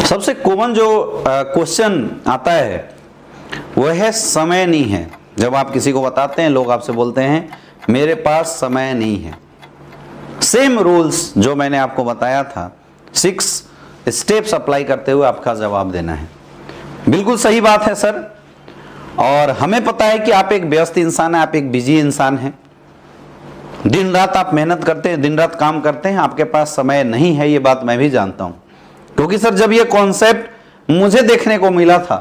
सबसे कॉमन जो क्वेश्चन आता है वह है समय नहीं है। जब आप किसी को बताते हैं, लोग आपसे बोलते हैं मेरे पास समय नहीं है। सेम रूल्स जो मैंने आपको बताया था, 6 स्टेप्स अप्लाई करते हुए आपका जवाब देना है। बिल्कुल सही बात है सर, और हमें पता है कि आप एक व्यस्त इंसान हैं, आप एक बिजी इंसान हैं, दिन रात आप मेहनत करते हैं, दिन रात काम करते हैं, आपके पास समय नहीं है, ये बात मैं भी जानता हूं। क्योंकि सर जब ये कॉन्सेप्ट मुझे देखने को मिला था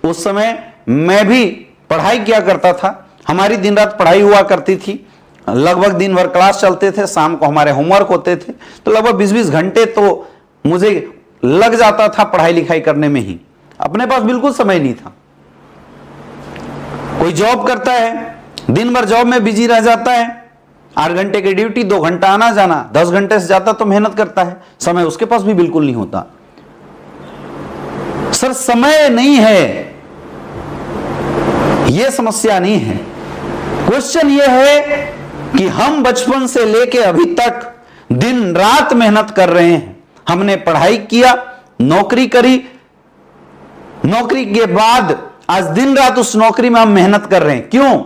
उस समय मैं भी पढ़ाई किया करता था, हमारी दिन रात पढ़ाई हुआ करती थी, लगभग दिन भर क्लास चलते थे, शाम को हमारे होमवर्क होते थे, तो लगभग 20-20 घंटे तो मुझे लग जाता था पढ़ाई लिखाई करने में ही। अपने पास बिल्कुल समय नहीं था। कोई जॉब करता है, दिन भर जॉब में बिजी रह जाता है, 8 घंटे की ड्यूटी, 2 घंटा आना जाना, 10 घंटे से ज्यादा तो मेहनत करता है, समय उसके पास भी बिल्कुल नहीं होता। सर समय नहीं है, यह समस्या नहीं है। क्वेश्चन यह है कि हम बचपन से लेके अभी तक दिन रात मेहनत कर रहे हैं। हमने पढ़ाई किया, नौकरी करी, नौकरी के बाद आज दिन रात उस नौकरी में हम मेहनत कर रहे हैं। क्यों?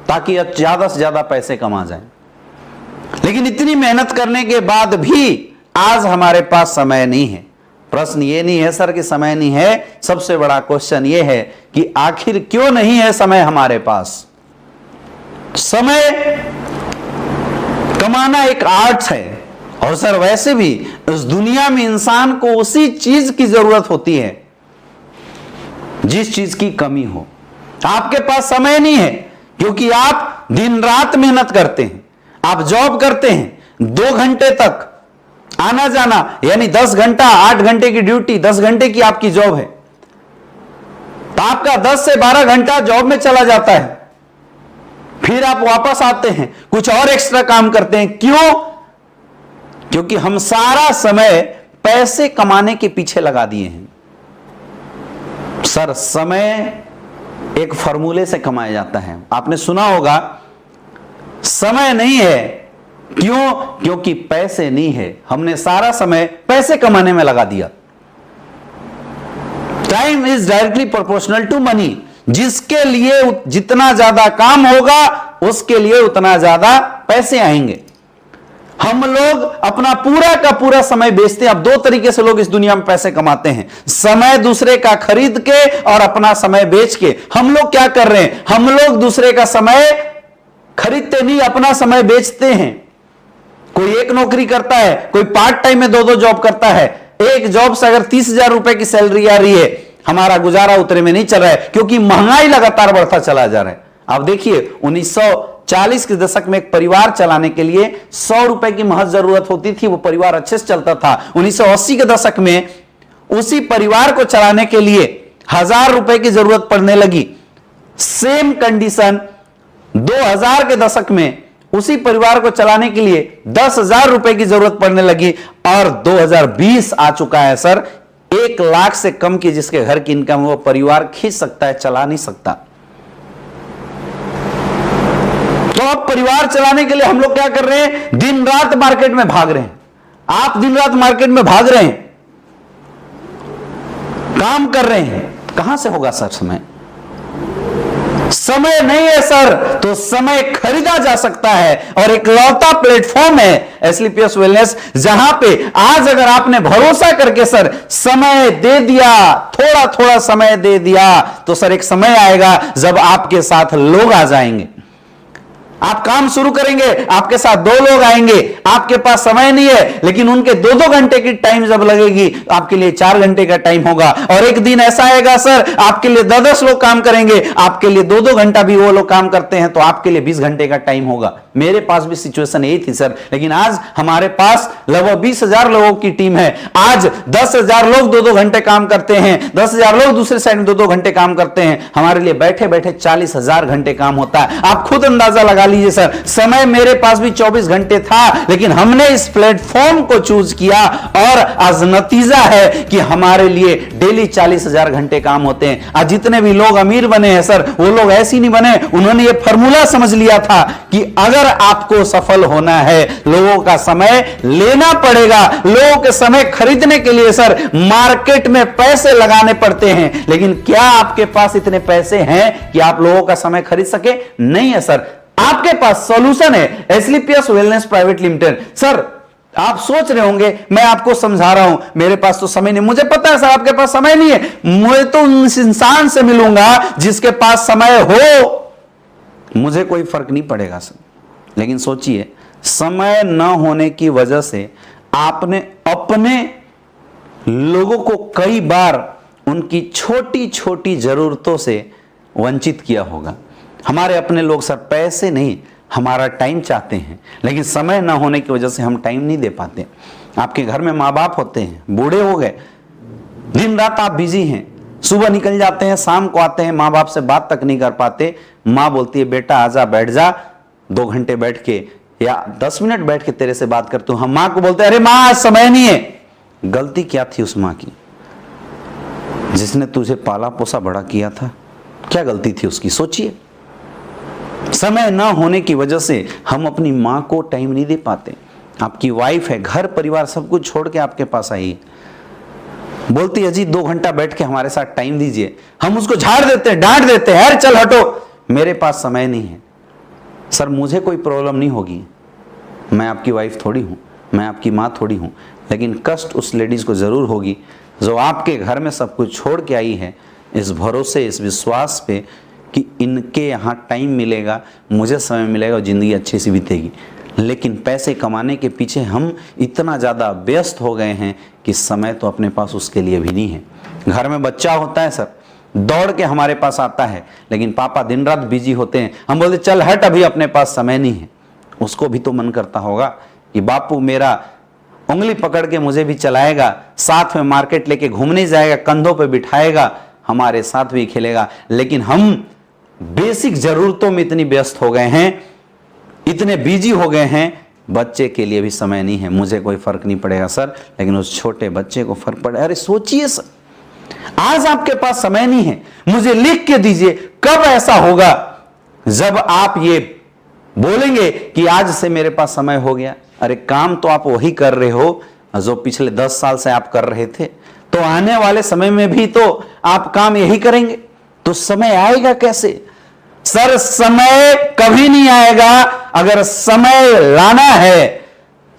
ताकि ज्यादा से ज्यादा पैसे कमा जाएं। लेकिन इतनी मेहनत करने के बाद भी आज हमारे पास समय नहीं है। प्रश्न ये नहीं है सर कि समय नहीं है, सबसे बड़ा क्वेश्चन ये है कि आखिर क्यों नहीं है समय हमारे पास। समय कमाना एक आर्ट है, और सर वैसे भी इस दुनिया में इंसान को उसी चीज की जरूरत होती है जिस चीज की कमी हो। आपके पास समय नहीं है क्योंकि आप दिन रात मेहनत करते हैं, आप जॉब करते हैं 2 घंटे तक आना जाना, यानी 10 घंटा, 8 घंटे की ड्यूटी, 10 घंटे की आपकी जॉब है, तो आपका 10 से 12 घंटा जॉब में चला जाता है। फिर आप वापस आते हैं, कुछ और एक्स्ट्रा काम करते हैं। क्यों? क्योंकि हम सारा समय पैसे कमाने के पीछे लगा दिए हैं। सर समय एक फॉर्मूले से कमाया जाता है, आपने सुना होगा, समय नहीं है। क्यों? क्योंकि पैसे नहीं है, हमने सारा समय पैसे कमाने में लगा दिया। Time is directly proportional to money. जिसके लिए जितना ज्यादा काम होगा उसके लिए उतना ज्यादा पैसे आएंगे। हम लोग अपना पूरा का पूरा समय बेचते हैं। अब 2 तरीके से लोग इस दुनिया में पैसे कमाते हैं, समय दूसरे का खरीद के और अपना समय बेच के। हम लोग क्या कर रहे हैं? हम लोग दूसरे का समय खरीदते नहीं, अपना समय बेचते हैं। कोई एक नौकरी करता है, कोई पार्ट टाइम में 2-2 जॉब करता है। एक जॉब से अगर 30,000 रुपए की सैलरी आ रही है, हमारा गुजारा उतरे में नहीं चल रहा है क्योंकि महंगाई लगातार बढ़ता चला जा रहा है। आप देखिए 1940 के दशक में एक परिवार चलाने के लिए 100 रुपए की महज जरूरत होती थी, वो परिवार अच्छे से चलता था। 1980 के दशक में उसी परिवार को चलाने के लिए 1000 रुपए की जरूरत पड़ने लगी। सेम कंडीशन 2000 के दशक में उसी परिवार को चलाने के लिए 10,000 रुपए की जरूरत पड़ने लगी, और 2020 आ चुका है सर, 1 लाख से कम की जिसके घर की इनकम वो परिवार खींच सकता है, चला नहीं सकता। तो अब परिवार चलाने के लिए हम लोग क्या कर रहे हैं? दिन रात मार्केट में भाग रहे हैं। आप दिन रात मार्केट में भाग रहे हैं, काम कर रहे हैं, कहां से होगा सर समय? समय नहीं है सर, तो समय खरीदा जा सकता है, और एक लौता प्लेटफॉर्म है एसलीपीएस वेलनेस, जहां पे आज अगर आपने भरोसा करके सर समय दे दिया, थोड़ा थोड़ा समय दे दिया, तो सर एक समय आएगा जब आपके साथ लोग आ जाएंगे। आप काम शुरू करेंगे, आपके साथ 2 लोग आएंगे, आपके पास समय नहीं है, लेकिन उनके 2-2 घंटे की टाइम जब लगेगी, आपके लिए 4 घंटे का टाइम होगा। और एक दिन ऐसा आएगा सर, आपके लिए 10-10 लोग काम करेंगे, आपके लिए 2-2 घंटा भी वो लोग काम करते हैं, तो आपके लिए 20 घंटे का टाइम होगा। मेरे पास भी सिचुएशन यही थी सर, लेकिन आज हमारे पास लगभग 20,000 लोगों की टीम है। आज 10,000 लोग 2-2 घंटे काम करते हैं, 10,000 लोग दूसरे साइड में 2-2 घंटे काम करते हैं। हमारे लिए बैठे बैठे 40,000 घंटे काम होता है। आप खुद अंदाजा लगा लीजिए सर, समय मेरे पास भी 24 घंटे था, लेकिन हमने इस प्लेटफॉर्म को चूज किया और आज नतीजा है कि हमारे लिए डेली 40,000 घंटे काम होते हैं। आज जितने भी लोग अमीर बने हैं सर, वो लोग ऐसे नहीं बने, उन्होंने ये फॉर्मूला समझ लिया था कि अगर आपको सफल होना है, लोगों का समय लेना पड़ेगा। लोगों के समय खरीदने के लिए सर मार्केट में पैसे लगाने पड़ते हैं, लेकिन क्या आपके पास इतने पैसे हैं कि आप लोगों का समय खरीद सके? नहीं है सर। आपके पास सॉल्यूशन है, Asclepius wellness private limited. Sir आप सोच रहे होंगे मैं आपको समझा रहा हूं मेरे पास तो समय नहीं, मुझे पता है सर आपके पास समय नहीं है, मैं तो उस इंसान से मिलूंगा जिसके पास समय हो, मुझे कोई फर्क नहीं पड़ेगा सर। लेकिन सोचिए, समय न होने की वजह से आपने अपने लोगों को कई बार उनकी छोटी छोटी जरूरतों से वंचित किया होगा। हमारे अपने लोग सर पैसे नहीं, हमारा टाइम चाहते हैं, लेकिन समय ना होने की वजह से हम टाइम नहीं दे पाते। आपके घर में माँ बाप होते हैं, बूढ़े हो गए, दिन रात आप बिजी हैं, सुबह निकल जाते हैं, शाम को आते हैं, माँ बाप से बात तक नहीं कर पाते। माँ बोलती है बेटा आजा बैठ जा, 2 घंटे बैठ के या 10 मिनट बैठ के तेरे से बात करता हूं। हम माँ को बोलते हैं अरे माँ आज समय नहीं है। गलती क्या थी उस माँ की? जिसने तुझे पाला पोसा बड़ा किया था, क्या गलती थी उसकी? सोचिए, समय ना होने की वजह से हम अपनी माँ को टाइम नहीं दे पाते। आपकी वाइफ है, घर परिवार सब कुछ छोड़ के आपके पास आई है, बोलती है जी 2 घंटा बैठ के हमारे साथ टाइम दीजिए, हम उसको झाड़ देते हैं, डांट देते हैं, यार चल हटो, मेरे पास समय नहीं है। सर मुझे कोई प्रॉब्लम नहीं होगी, मैं आपकी वाइफ थोड़ी हूँ, मैं आपकी माँ थोड़ी हूँ, लेकिन कष्ट उस लेडीज को जरूर होगी जो आपके घर में सब कुछ छोड़ के आई है, इस भरोसे, इस विश्वास पे कि इनके यहाँ टाइम मिलेगा, मुझे समय मिलेगा और ज़िंदगी अच्छी सी बीतेगी। लेकिन पैसे कमाने के पीछे हम इतना ज़्यादा व्यस्त हो गए हैं कि समय तो अपने पास उसके लिए भी नहीं है। घर में बच्चा होता है सर, दौड़ के हमारे पास आता है, लेकिन पापा दिन रात बिजी होते हैं, हम बोलते चल हट अभी अपने पास समय नहीं है। उसको भी तो मन करता होगा कि बापू मेरा उंगली पकड़ के मुझे भी चलाएगा, साथ में मार्केट लेके घूमने जाएगा, कंधों पे बिठाएगा, हमारे साथ भी खेलेगा। लेकिन हम बेसिक जरूरतों में इतनी व्यस्त हो गए हैं, इतने बिजी हो गए हैं, बच्चे के लिए भी समय नहीं है। मुझे कोई फर्क नहीं पड़ेगा सर, लेकिन उस छोटे बच्चे को फर्क पड़े। अरे सोचिए सर, आज आपके पास समय नहीं है, मुझे लिख के दीजिए कब ऐसा होगा जब आप ये बोलेंगे कि आज से मेरे पास समय हो गया। अरे काम तो आप वही कर रहे हो जो पिछले 10 साल से आप कर रहे थे, तो आने वाले समय में भी तो आप काम यही करेंगे, तो समय आएगा कैसे? सर समय कभी नहीं आएगा। अगर समय लाना है,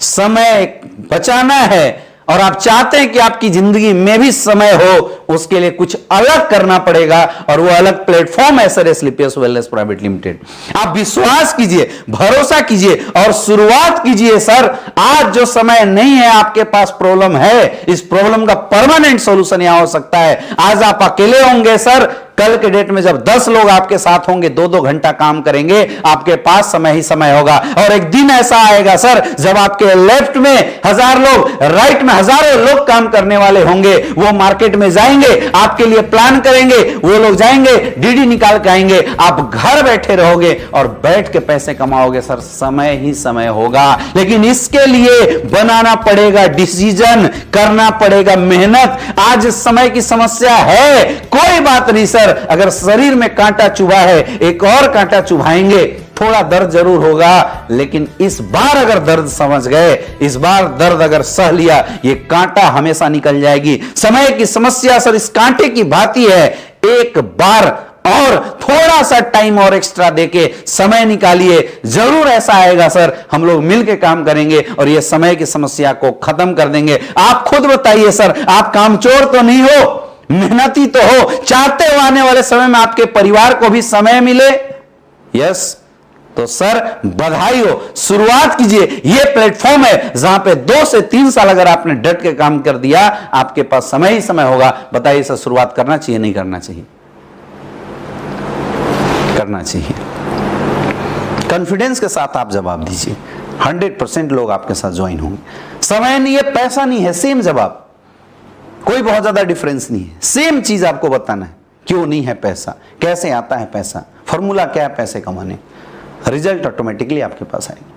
समय बचाना है और आप चाहते हैं कि आपकी जिंदगी में भी समय हो, उसके लिए कुछ अलग करना पड़ेगा, और वो अलग प्लेटफॉर्म है sir Asclepius wellness private limited. आप विश्वास कीजिए, भरोसा कीजिए और शुरुआत कीजिए। सर आज जो समय नहीं है, आपके पास प्रॉब्लम है, इस प्रॉब्लम का परमानेंट सॉल्यूशन यहां हो सकता है। आज आप अकेले होंगे सर, कल के डेट में जब 10 लोग आपके साथ होंगे, 2-2 घंटा काम करेंगे, आपके पास समय ही समय होगा। और एक दिन ऐसा आएगा सर जब आपके लेफ्ट में 1000 लोग, राइट में हजारों लोग काम करने वाले होंगे। वो मार्केट में जाएंगे, आपके लिए प्लान करेंगे, वो लोग जाएंगे डीडी निकाल के आएंगे, आप घर बैठे रहोगे और बैठ के पैसे कमाओगे। सर समय ही समय होगा, लेकिन इसके लिए बनाना पड़ेगा डिसीजन, करना पड़ेगा मेहनत। आज समय की समस्या है, कोई बात नहीं सर, अगर शरीर में कांटा चुभा है, एक और कांटा चुभाएंगे, थोड़ा दर्द जरूर होगा, लेकिन इस बार अगर दर्द समझ गए, इस बार दर्द अगर सह लिया, ये कांटा हमेशा निकल जाएगी। समय की समस्या सर इस कांटे की भांति है, एक बार और थोड़ा सा टाइम और एक्स्ट्रा देके समय निकालिए, जरूर ऐसा आएगा सर, हम लोग मिलकर काम करेंगे और ये समय की समस्या को खत्म कर देंगे। आप खुद बताइए सर, आप कामचोर तो नहीं हो, मेहनती तो हो, चाहते हो आने वाले समय में आपके परिवार को भी समय मिले? यस, तो सर बधाई हो, शुरुआत कीजिए। यह प्लेटफॉर्म है जहां पे 2 से 3 साल अगर आपने डट के काम कर दिया, आपके पास समय ही समय होगा। बताइए सर, शुरुआत करना चाहिए नहीं करना चाहिए? करना चाहिए। कॉन्फिडेंस के साथ आप जवाब दीजिए, 100% लोग आपके साथ ज्वाइन होंगे। समय नहीं है, पैसा नहीं है, सेम जवाब, कोई बहुत ज्यादा डिफरेंस नहीं है, सेम चीज आपको बताना है। क्यों नहीं है पैसा, कैसे आता है पैसा, फॉर्मूला क्या है पैसे कमाने। रिजल्ट ऑटोमेटिकली आपके पास आएंगे।